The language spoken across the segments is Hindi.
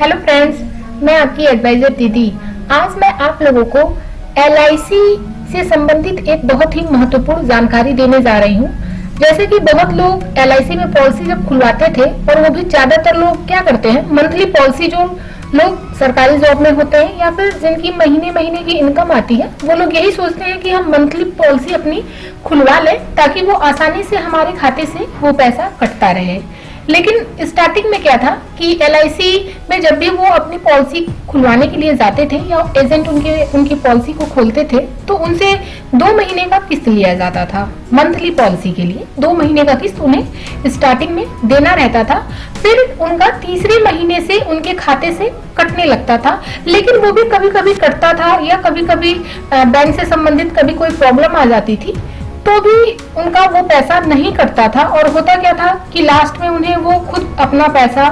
हेलो फ्रेंड्स, मैं आपकी एडवाइजर दीदी। आज मैं आप लोगों को LIC से संबंधित एक बहुत ही महत्वपूर्ण जानकारी देने जा रही हूँ। जैसे कि बहुत लोग LIC में पॉलिसी जब खुलवाते थे, और वो भी ज्यादातर लोग क्या करते हैं, मंथली पॉलिसी, जो लोग सरकारी जॉब में होते हैं या फिर जिनकी महीने महीने की इनकम आती है, वो लोग यही सोचते हैं कि हम मंथली पॉलिसी अपनी खुलवा लें ताकि वो आसानी से हमारे खाते से वो पैसा कटता रहे। लेकिन स्टार्टिंग में क्या था कि LIC में जब भी वो अपनी पॉलिसी खुलवाने के लिए जाते थे या एजेंट उनकी पॉलिसी को खोलते थे, तो उनसे 2 महीने का किस्त लिया जाता था। मंथली पॉलिसी के लिए 2 महीने का किस्त उन्हें स्टार्टिंग में देना रहता था। फिर उनका तीसरे महीने से उनके खाते से कटने लगता था, लेकिन वो भी कभी कभी कटता था या कभी कभी बैंक से संबंधित कभी कोई प्रॉब्लम आ जाती थी तो भी उनका वो पैसा नहीं कटता था। और होता क्या था कि लास्ट में उन्हें वो खुद अपना पैसा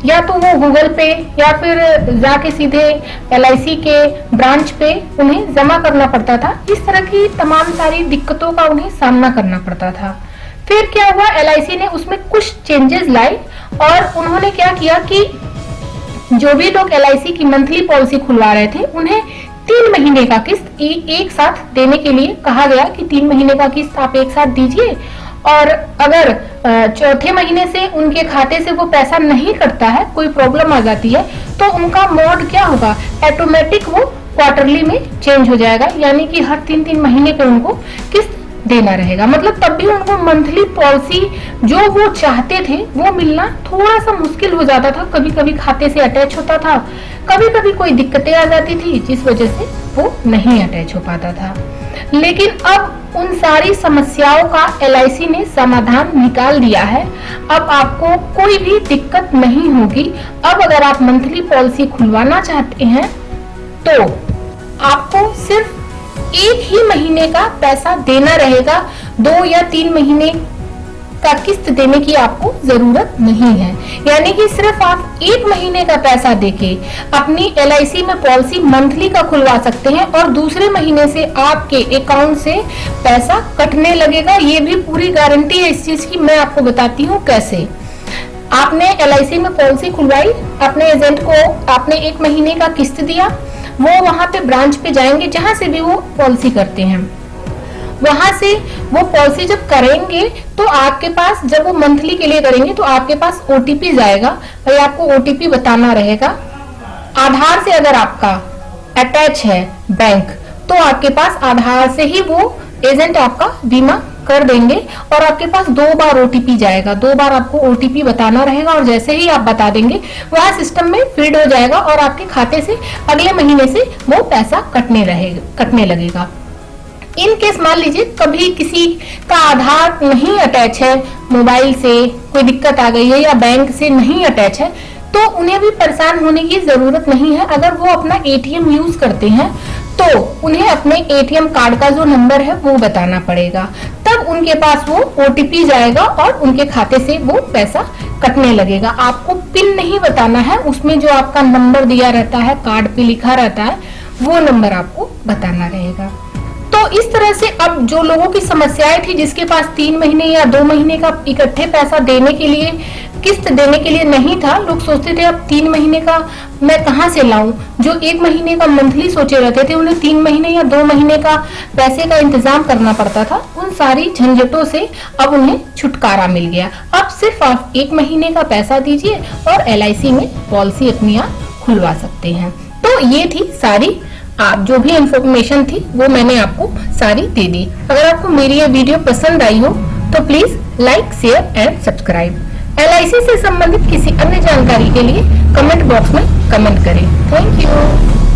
या तो वो गूगल पे या फिर जाके सीधे LIC के ब्रांच पे उन्हें जमा करना पड़ता था। इस तरह की तमाम सारी दिक्कतों का उन्हें सामना करना पड़ता था। फिर क्या हुआ, LIC ने उसमें कुछ चेंजेस लाए और उन्होंने क्या किया कि जो भी लोग LIC की मंथली पॉलिसी खुलवा रहे थे, उन्हें 3 महीने का किस्त एक साथ देने के लिए कहा गया कि 3 महीने का किस्त आप एक साथ दीजिए, और अगर चौथे महीने से उनके खाते से वो पैसा नहीं कटता है, कोई प्रॉब्लम आ जाती है, तो उनका मोड क्या होगा, ऑटोमेटिक वो क्वार्टरली में चेंज हो जाएगा, यानी कि हर 3-3 महीने पे उनको किस्त देना रहेगा। मतलब तब भी उनको मंथली पॉलिसी जो वो चाहते थे वो मिलना थोड़ा सा मुश्किल हो जाता था। कभी कभी खाते से अटैच होता था, कभी कभी कोई दिक्कतें आ जाती थी जिस वजह से वो नहीं अटैच हो पाता था। लेकिन अब उन सारी समस्याओं का LIC ने समाधान निकाल दिया है। अब आपको कोई भी दिक्कत नहीं होगी। अब अगर आप मंथली पॉलिसी खुलवाना चाहते हैं तो आपको सिर्फ 1 ही महीने का पैसा देना रहेगा। 2 या 3 महीने का किस्त देने की आपको जरूरत नहीं है, यानी कि सिर्फ आप 1 महीने का पैसा देके अपनी LIC में पॉलिसी मंथली का खुलवा सकते हैं और दूसरे महीने से आपके अकाउंट से पैसा कटने लगेगा। ये भी पूरी गारंटी है इस चीज की। मैं आपको बताती हूँ कैसे। आपने LIC में पॉलिसी खुलवाई, अपने एजेंट को आपने 1 महीने का किस्त दिया, वो वहां पे ब्रांच पे जाएंगे जहां से भी वो पॉलिसी करते हैं। वहां से वो पॉलिसी जब करेंगे तो आपके पास, जब वो मंथली के लिए करेंगे तो आपके पास OTP जाएगा, और आपको OTP बताना रहेगा। आधार से अगर आपका अटैच है बैंक, तो आपके पास आधार से ही वो एजेंट आपका बीमा कर देंगे, और आपके पास 2 बार OTP जाएगा। 2 बार आपको OTP बताना रहेगा, और जैसे ही आप बता देंगे वह सिस्टम में फीड हो जाएगा और आपके खाते से अगले महीने से वो पैसा कटने लगेगा। इन केस मान लीजिए कभी किसी का आधार नहीं अटैच है, मोबाइल से कोई दिक्कत आ गई है या बैंक से नहीं अटैच है, तो उन्हें भी परेशान होने की जरूरत नहीं है। अगर वो अपना ATM यूज करते हैं तो उन्हें अपने ATM कार्ड का जो नंबर है वो बताना पड़ेगा, तब उनके पास वो OTP जाएगा और उनके खाते से वो पैसा कटने लगेगा। आपको पिन नहीं बताना है, उसमें जो आपका नंबर दिया रहता है, कार्ड पे लिखा रहता है, वो नंबर आपको बताना रहेगा। तो इस तरह से अब जो लोगों की समस्याएं थी, जिसके पास 3 महीने या 2 महीने का इकट्ठे पैसा देने के लिए, किस्त देने के लिए नहीं था, लोग सोचते थे अब 3 महीने का मैं कहां से लाऊं। जो 1 महीने का मंथली सोचे रहते थे, उन्हें 3 महीने या 2 महीने का पैसे का इंतजाम करना पड़ता था। उन सारी झंझटों से अब उन्हें छुटकारा मिल गया। अब सिर्फ आप 1 महीने का पैसा दीजिए और LIC में पॉलिसी अपनी आप खुलवा सकते हैं। तो ये थी सारी आप जो भी इंफॉर्मेशन थी वो मैंने आपको सारी दे दी। अगर आपको मेरी ये वीडियो पसंद आई हो तो please like, share and subscribe. LIC से संबंधित किसी अन्य जानकारी के लिए कमेंट बॉक्स में कमेंट करें। Thank you.